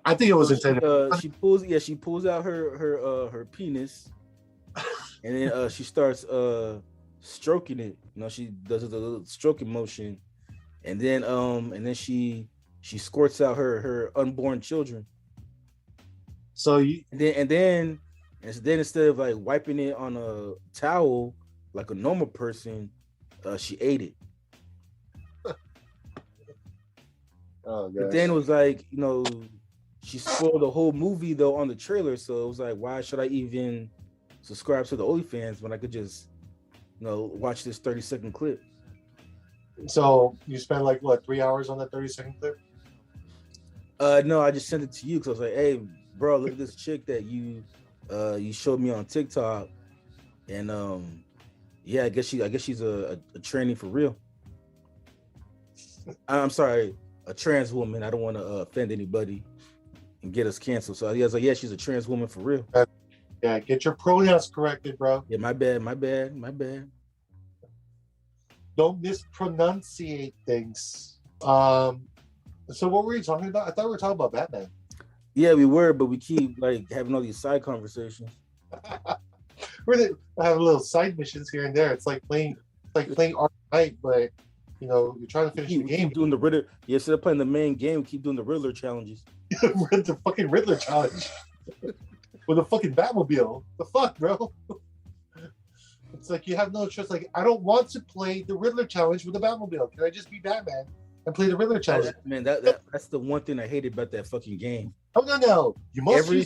I think it was intended. She pulls out her penis, and then she starts stroking it. You know, she does a little stroking motion, and then she squirts out her unborn children. So you, And then instead of like wiping it on a towel like a normal person, she ate it. oh But then it gosh. was like, she spoiled the whole movie though on the trailer. So it was like, why should I even subscribe to the OnlyFans when I could just, watch this 30-second clip? So you spent like what 3 hours on that 30-second clip? No, I just sent it to you because I was like, hey, bro, look at this chick that you showed me on TikTok, and yeah, I guess she's a tranny for real. I'm sorry, a trans woman. I don't want to offend anybody and get us canceled. So I was like, yeah, she's a trans woman for real. Yeah, get your pronouns corrected, bro. Yeah, my bad. Don't mispronunciate things. So what were you talking about? I thought we were talking about Batman. Yeah, we were, but we keep like having all these side conversations. We're having little side missions here and there. It's like playing Arkham Knight, but you're trying to finish the game. Keep doing the Riddler. Yeah, instead of playing the main game, we keep doing the Riddler challenges. The fucking Riddler challenge with a fucking Batmobile. The fuck, bro? It's like you have no choice. Like, I don't want to play the Riddler challenge with a Batmobile. Can I just be Batman and play the Riddler challenge? Man, that's the one thing I hated about that fucking game. Oh no! You must every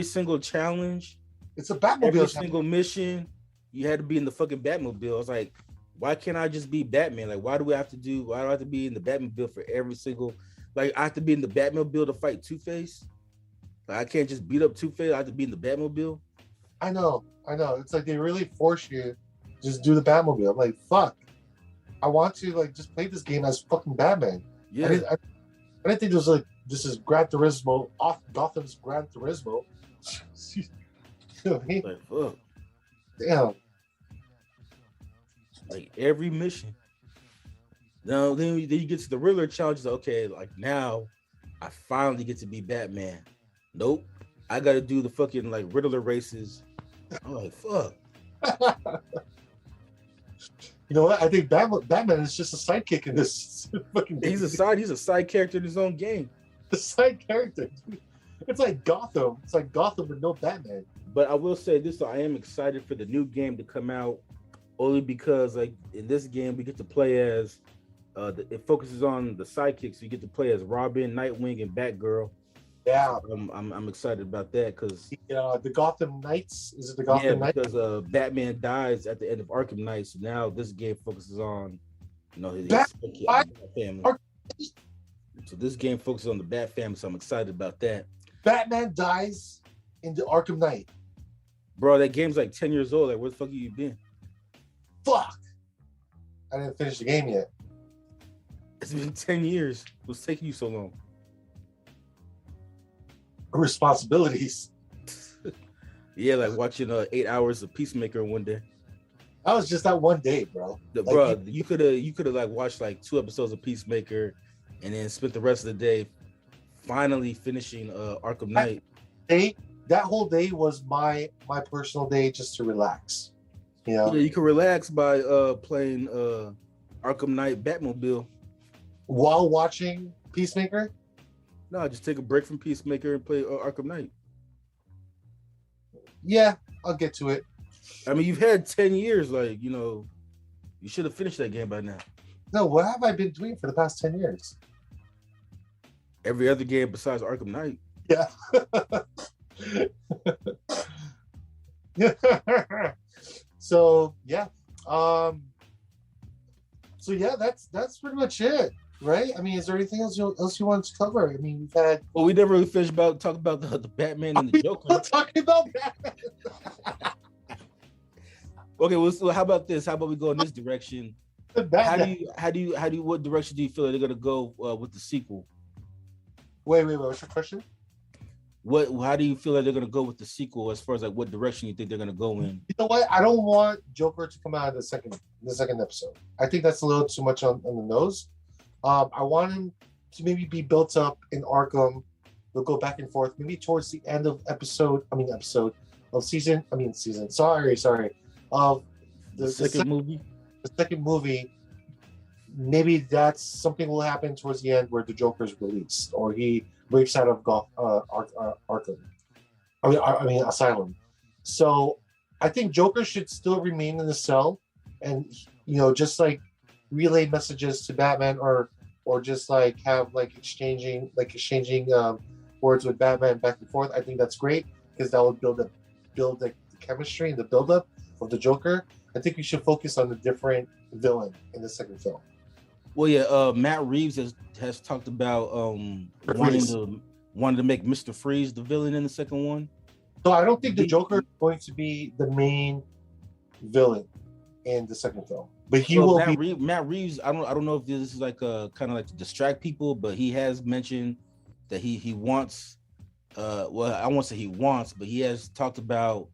single challenge. It's a Batmobile. Every single mission, you had to be in the fucking Batmobile. I was like, why can't I just be Batman? Like, why do I have to be in the Batmobile for every single? Like, I have to be in the Batmobile to fight Two-Face. Like, I can't just beat up Two-Face. I have to be in the Batmobile. I know. It's like they really force you to just do the Batmobile. I'm like, fuck. I want to like just play this game as fucking Batman. Yeah. I didn't think there was like this is Gran Turismo off Gotham's Gran Turismo. You know what I mean? Like, fuck. Damn. Like every mission. Now then you get to the Riddler challenge. Okay, like now I finally get to be Batman. Nope. I gotta do the fucking like Riddler races. I'm like, fuck. You know what? I think Batman is just a sidekick in this fucking game. He's a side character in his own game. The side character. It's like Gotham. It's like Gotham with no Batman. But I will say this, I am excited for the new game to come out, only because like in this game we get to play as it focuses on the sidekicks. So you get to play as Robin, Nightwing, and Batgirl. Yeah, so I'm excited about that because the Gotham Knights. Is it the Gotham Knights? Because Batman dies at the end of Arkham Knight, so now this game focuses on his family. So this game focuses on the Bat family, so I'm excited about that. Batman dies in the Arkham Knight. Bro, that game's like 10 years old. Like, where the fuck have you been? Fuck! I didn't finish the game yet. It's been 10 years. What's taking you so long? Responsibilities. Yeah, like watching 8 hours of Peacemaker one day. That was just that one day, bro. You could have like watched like 2 episodes of Peacemaker and then spent the rest of the day finally finishing Arkham Knight. That whole day was my personal day just to relax. Yeah, you can relax by playing Arkham Knight Batmobile while watching Peacemaker. No, just take a break from Peacemaker and play Arkham Knight. Yeah, I'll get to it. I mean, you've had 10 years, like, you should have finished that game by now. No, what have I been doing for the past 10 years? Every other game besides Arkham Knight. Yeah. So yeah. So yeah, that's pretty much it, right? I mean, is there anything else you want to cover? I mean, we've had. Well, we never really finished talking about the Batman and the Joker. Talking about Batman. Okay, well, so how about this? How about we go in this direction? What direction do you feel like they're gonna go with the sequel? Wait, what's your question? How do you feel like they're gonna go with the sequel as far as like what direction you think they're gonna go in? You know what? I don't want Joker to come out in the second episode. I think that's a little too much on the nose. I want him to maybe be built up in Arkham. They'll go back and forth. Maybe towards the end of season. Sorry. Of the second movie. The second movie. Maybe that's something will happen towards the end where the Joker's released or he breaks out of Arkham. Asylum. So I think Joker should still remain in the cell and, just like relay messages to Batman or just like have exchanging words with Batman back and forth. I think that's great because that would build the chemistry and the build-up of the Joker. I think we should focus on the different villain in the second film. Well, yeah, Matt Reeves has talked about wanting to make Mr. Freeze the villain in the second one. So I don't think the Joker is going to be the main villain in the second film, but he will be. Matt Reeves. I don't know if this is like a kind of like to distract people, but he has mentioned that he wants. Well, I won't say he wants, but he has talked about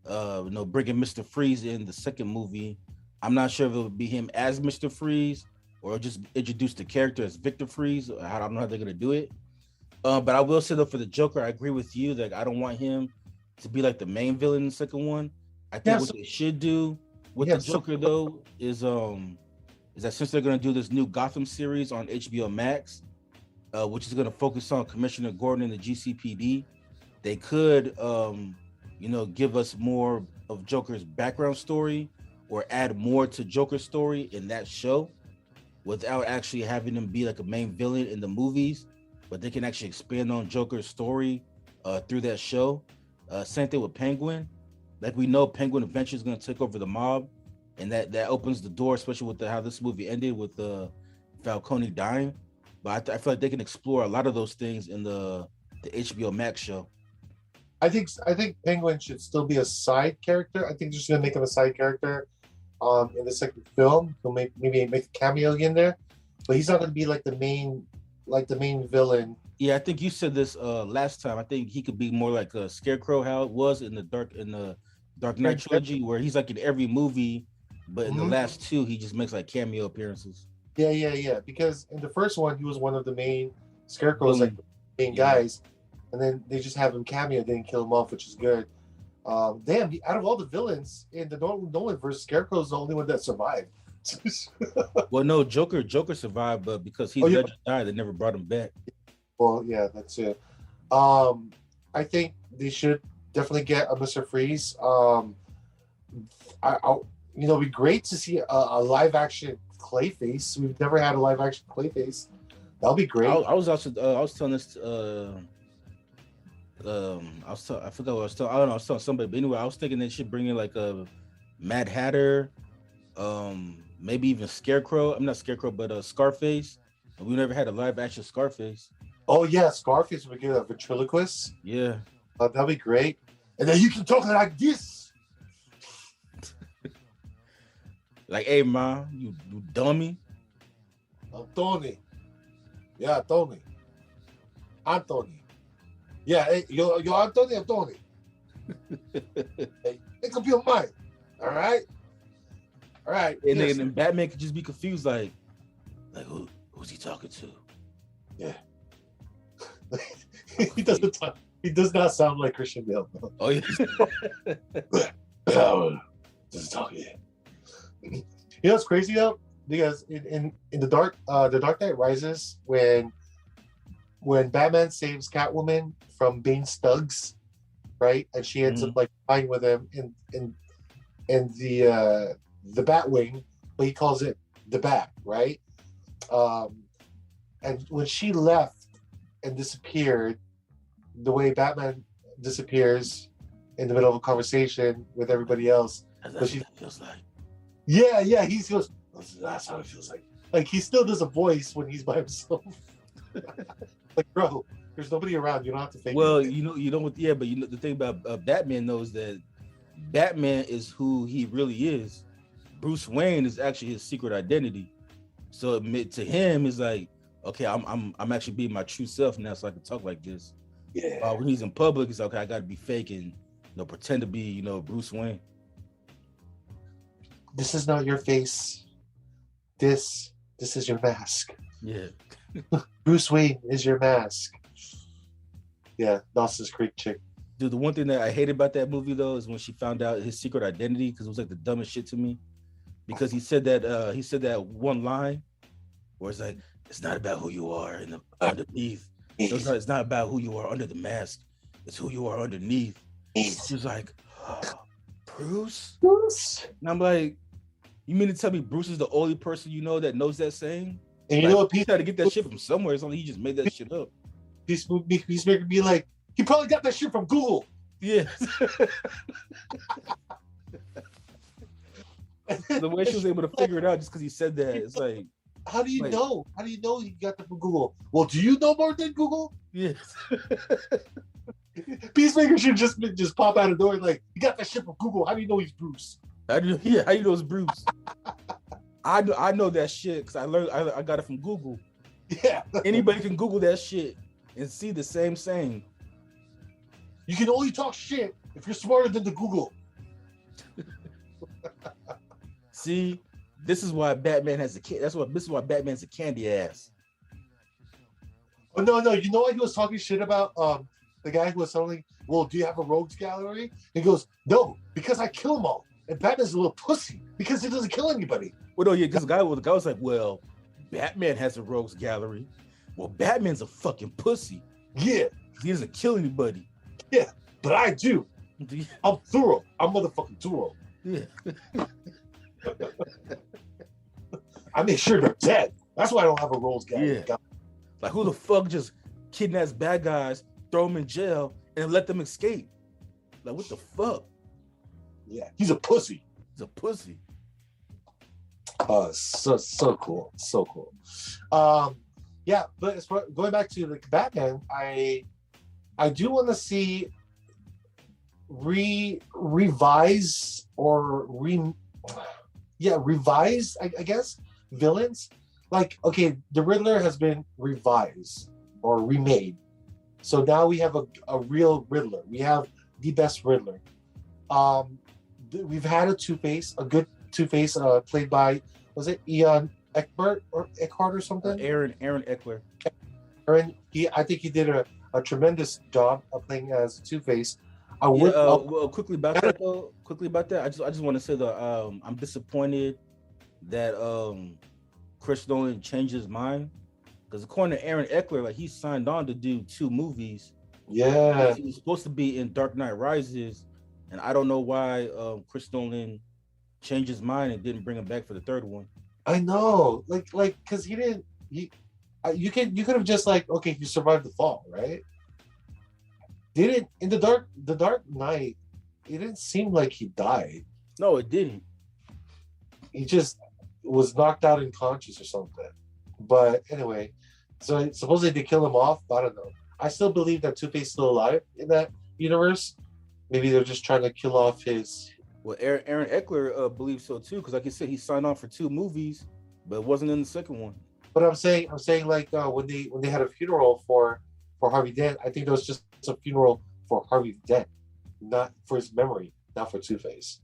bringing Mr. Freeze in the second movie. I'm not sure if it would be him as Mr. Freeze or just introduce the character as Victor Freeze. I don't know how they're gonna do it. But I will say though, for the Joker, I agree with you that I don't want him to be like the main villain in the second one. I think what they should do with the Joker though is that since they're gonna do this new Gotham series on HBO Max, which is gonna focus on Commissioner Gordon and the GCPD, they could give us more of Joker's background story or add more to Joker's story in that show without actually having him be like a main villain in the movies, but they can actually expand on Joker's story through that show. Same thing with Penguin. Like we know Penguin eventually is going to take over the mob, and that opens the door, especially with how this movie ended with Falcone dying. But I feel like they can explore a lot of those things in the HBO Max show. I think Penguin should still be a side character. I think they're just going to make him a side character in the second film. He'll maybe make a cameo in there, but he's not going to be like the main villain. Yeah, I think you said this last time. I think he could be more like a Scarecrow, how it was in the Dark Knight trilogy, where he's like in every movie, but in the last two, he just makes like cameo appearances. Yeah. Because in the first one, he was one of the main Scarecrows, like the main guys, and then they just have him cameo, they didn't kill him off, which is good. Out of all the villains in the Nolan verse, Scarecrow is the only one that survived. Well, no, Joker survived, but because Heath Ledger died, they never brought him back. Well, yeah, that's it. I think they should definitely get a Mr. Freeze. It'd be great to see a live action Clayface. We've never had a live action Clayface. That'll be great. I was telling this. I forgot what I was telling. I don't know. I was telling somebody, but anyway, I was thinking they should bring in like a Mad Hatter, maybe even Scarecrow. I'm not Scarecrow, but Scarface. We never had a live action Scarface. Oh yeah, Scarface would get a ventriloquist. Yeah, that'd be great. And then you can talk like this, like, "Hey, ma, you dummy." Tony. Yeah, Tony. Anthony. Yeah, hey, yo, Anthony or Tony. Hey, make up your mind. All right. And then Batman could just be confused, like who's he talking to? Yeah. He doesn't talk. He does not sound like Christian Bale. Oh yeah. Doesn't talk yet. You know what's crazy though? Because in the Dark Knight Rises, when Batman saves Catwoman from Bane's thugs, right, and she ends up like fighting with him in the Batwing, but he calls it the Bat, right? And when she left and disappeared, the way Batman disappears in the middle of a conversation with everybody else, that's what it feels like. Yeah, he goes, that's how it feels like. Like he still does a voice when he's by himself. Like, bro, there's nobody around. You don't have to fake. Well, anything. you know what? Yeah, but the thing about Batman knows that Batman is who he really is. Bruce Wayne is actually his secret identity. So to him, is like, okay, I'm actually being my true self now, so I can talk like this. Yeah. When he's in public, it's okay. I got to be fake and pretend to be Bruce Wayne. This is not your face. This is your mask. Yeah. Bruce Wayne is your mask. Yeah, Dawson's Creek chick. Dude, the one thing that I hated about that movie though is when she found out his secret identity, because it was like the dumbest shit to me. Because he said that one line where it's like, it's not about who you are in the underneath. It's not about who you are under the mask. It's who you are underneath. She's like, Bruce? And I'm like, you mean to tell me Bruce is the only person you know that knows that saying? And you know what? He tried to get that shit from somewhere. It's not like he just made that shit up. Peacemaker be like, he probably got that shit from Google. Yeah. The way she was able to figure it out just because he said that, it's like, how do you know? How do you know he got that from Google? Well, do you know more than Google? Yes. Peacemaker should just pop out of the door and like, you got that shit from Google. How do you know he's Bruce? How do you know it's Bruce? I know that shit because I got it from Google. Yeah. Anybody can Google that shit and see the same saying. You can only talk shit if you're smarter than the Google. See, this is why Batman has this is why Batman's a candy ass. Oh no! You know why he was talking shit about the guy who was telling, well, do you have a rogues gallery? He goes, no, because I kill them all. And Batman's a little pussy because he doesn't kill anybody. Well, no, yeah, because the guy was like, well, Batman has a rogues gallery. Well, Batman's a fucking pussy. Yeah. He doesn't kill anybody. Yeah, but I do. I'm thorough. I'm motherfucking thorough. Yeah. I make sure they're dead. That's why I don't have a rogues gallery. Yeah. Like, who the fuck just kidnaps bad guys, throw them in jail, and let them escape? Like, what the fuck? Yeah, he's a pussy. He's a pussy. So cool. So cool. Yeah, but as far, going back to the Batman, I do want to see revise, I guess, villains. Like, okay, the Riddler has been revised or remade. So now we have a real Riddler. We have the best Riddler. We've had a Two-Face, a good Two-Face, played by, was it Ian Eckhart or something? Aaron Eckler. I think he did a tremendous job of playing as Two-Face. Quickly about that, I just want to say that I'm disappointed that Chris Nolan changed his mind, because according to Aaron Eckler, like, he signed on to do 2 movies. Yeah, he was supposed to be in Dark Knight Rises, and I don't know why Chris Nolan changed his mind and didn't bring him back for the 3rd one. I know, like because he didn't. You could have just like, okay, you survived the fall, right? Didn't in the Dark Knight, it didn't seem like he died. No, it didn't. He just was knocked out unconscious or something. But anyway, so supposedly they kill him off. I don't know. I still believe that Two-Face is still alive in that universe. Maybe they're just trying to kill off his. Well, Aaron Eckler believes so too, because like you said, he signed on for 2 movies, but wasn't in the 2nd one. But I'm saying like when they had a funeral for Harvey Dent, I think it was just a funeral for Harvey Dent, not for his memory, not for Two-Face.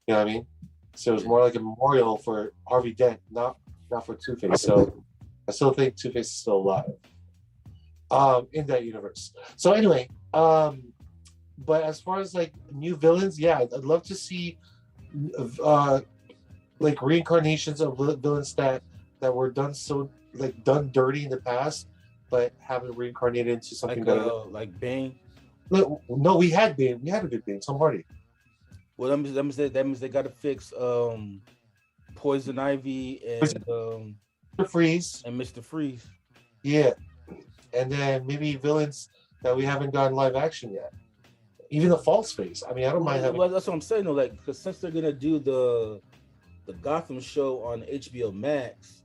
You know what I mean? So it was more like a memorial for Harvey Dent, not for Two-Face. So I still think Two-Face is still alive in that universe. So anyway, but as far as like new villains, yeah, I'd love to see like reincarnations of villains that were done dirty in the past, but haven't reincarnated into something better. Like Bane. No, we had Bane. We had a good Bane, Tom Hardy. Well, that means they got to fix Poison Ivy and Mr. Freeze. And Mr. Freeze. Yeah, and then maybe villains that we haven't gotten live action yet. Even the False Face. I mean, I don't mind having. Well, that's what I'm saying though. Like, because since they're gonna do the Gotham show on HBO Max,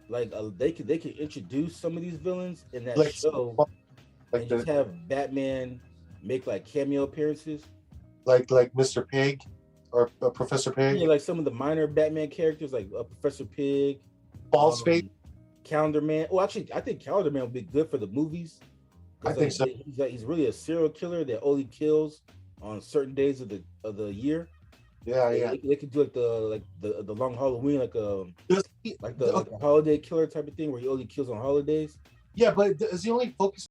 like they could introduce some of these villains in that show, and just have Batman make like cameo appearances, like Mr. Pig or Professor Pig. Yeah, like some of the minor Batman characters, like Professor Pig, False Face, Calendar Man. Well, actually, I think Calendar Man would be good for the movies. I think so. He's really a serial killer that only kills on certain days of the year. Yeah. They could do like the long Halloween, like like the holiday killer type of thing where he only kills on holidays. Yeah, but is he only focused